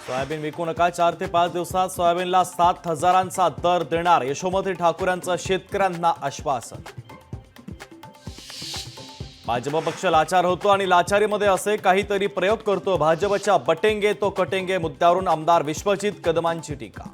Soybean विकू नका, 4 ते 5 दिवसात सोयाबीनला 7,000चा दर देणार, यशोमती ठाकूर यांचं शेतकऱ्यांना आश्वासन. भाजप पक्ष लाचार होतो आणि लाचारीमध्ये असे काहीतरी प्रयोग करतो. भाजपच्या बटेंगे तो कटेंगे मुद्द्यावरून आमदार विश्वजित कदमांची टीका.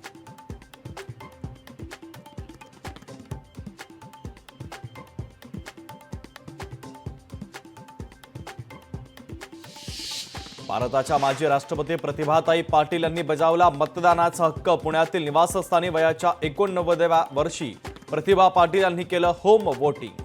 भारताच्या माजी राष्ट्रपती प्रतिभाताई पाटील यांनी बजावला मतदानाचा हक्क. पुण्यातील निवासस्थानी वयाच्या 89व्या वर्षी प्रतिभा पाटील यांनी केलं होम वोटिंग.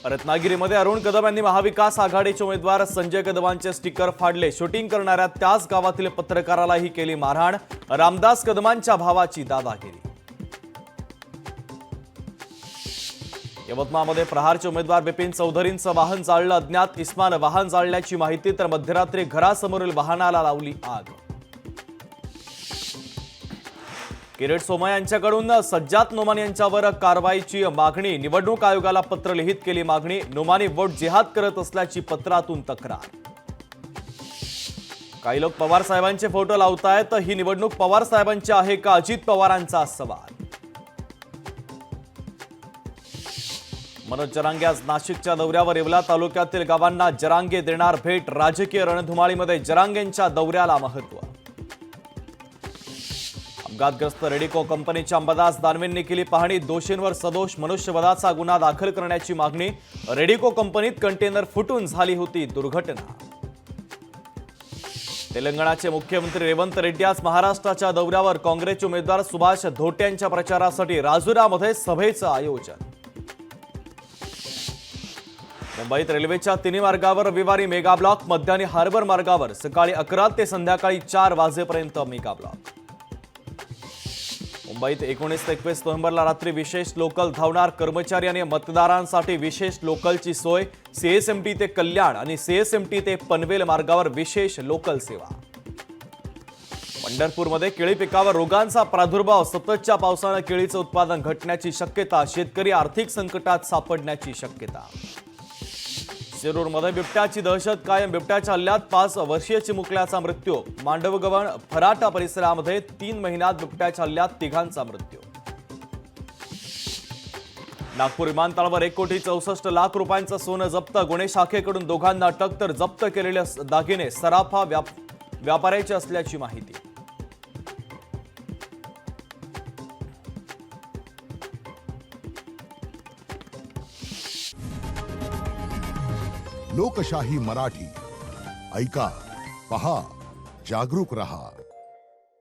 रत्नागिरीमध्ये अरुण कदम यांनी महाविकास आघाडीचे उमेदवार संजय कदमांचे स्टिकर फाडले. शूटिंग करणाऱ्या त्याच गावातील पत्रकारालाही केली मारहाण. रामदास कदमांच्या भावाची दादागिरी. यवतमाळमध्ये प्रहारचे उमेदवार बिपिन चौधरींचं वाहन जाळलं. अज्ञात इस्मानं वाहन जाळल्याची माहिती, तर मध्यरात्री घरासमोरील वाहनाला लावली आग. किरीट सोमय्या यांच्याकडून सज्जाद नोमानी यांच्यावर कारवाईची मागणी. निवडणूक आयोगाला पत्र लिहित केली मागणी. नोमानी वोट जिहाद करत असल्याची पत्रातून तक्रार. काही लोक पवार साहेबांचे फोटो लावतायत. ही निवडणूक पवार साहेबांची आहे का, अजित पवारांचा सवाल. मनोज जरांगे आज नाशिकच्या दौऱ्यावर. येवला तालुक्यातील गावांना जरांगे देणार भेट. राजकीय रणधुमाळीमध्ये जरांगेंच्या दौऱ्याला महत्त्व. अपघातग्रस्त रेडिको कंपनीच्या अंबादास दानवेंनी केली पाहणी. दोषींवर सदोष मनुष्यवधाचा गुन्हा दाखल करण्याची मागणी. रेडिको कंपनीत कंटेनर फुटून झाली होती दुर्घटना. तेलंगणाचे मुख्यमंत्री रेवंत रेड्डी आज महाराष्ट्राच्या दौऱ्यावर. काँग्रेसचे उमेदवार सुभाष धोटे यांच्या प्रचारासाठी राजुरामध्ये सभेचं आयोजन. मुंबईत रेल्वेच्या तिन्ही मार्गावर रविवारी मेगा ब्लॉक. मध्यान्ही हार्बर मार्गावर सकाळी 11 ते संध्याकाळी 4 वाजेपर्यंत मेगा ब्लॉक. मुंबईत 19 ते 21 नोव्हेंबरला रात्री विशेष लोकल धावणार. कर्मचारी आणि मतदारांसाठी विशेष लोकलची सोय. सीएसएमटी ते कल्याण आणि सीएसएमटी ते पनवेल मार्गावर विशेष लोकल सेवा. पंढरपूरमध्ये केळी पिकावर रोगांचा प्रादुर्भाव. सततच्या पावसानं केळीचं उत्पादन घटण्याची शक्यता. शेतकरी आर्थिक संकटात सापडण्याची शक्यता. शिरूरमध्ये बिबट्याची दहशत कायम. बिबट्याच्या हल्ल्यात 5 वर्षीय चिमुकल्याचा मृत्यू. मांडवगव्हाण फराटा परिसरामध्ये 3 महिन्यात बिबट्याच्या हल्ल्यात 3घांचा मृत्यू. नागपूर विमानतळावर 1,64,00,000 रुपयांचं सोनं जप्त. गुन्हे शाखेकडून 2घांना अटक, तर जप्त केलेले दागिने सराफा व्यापाऱ्याचे असल्याची माहिती. लोकशाही मराठी ऐका, पहा, जागरूक रहा.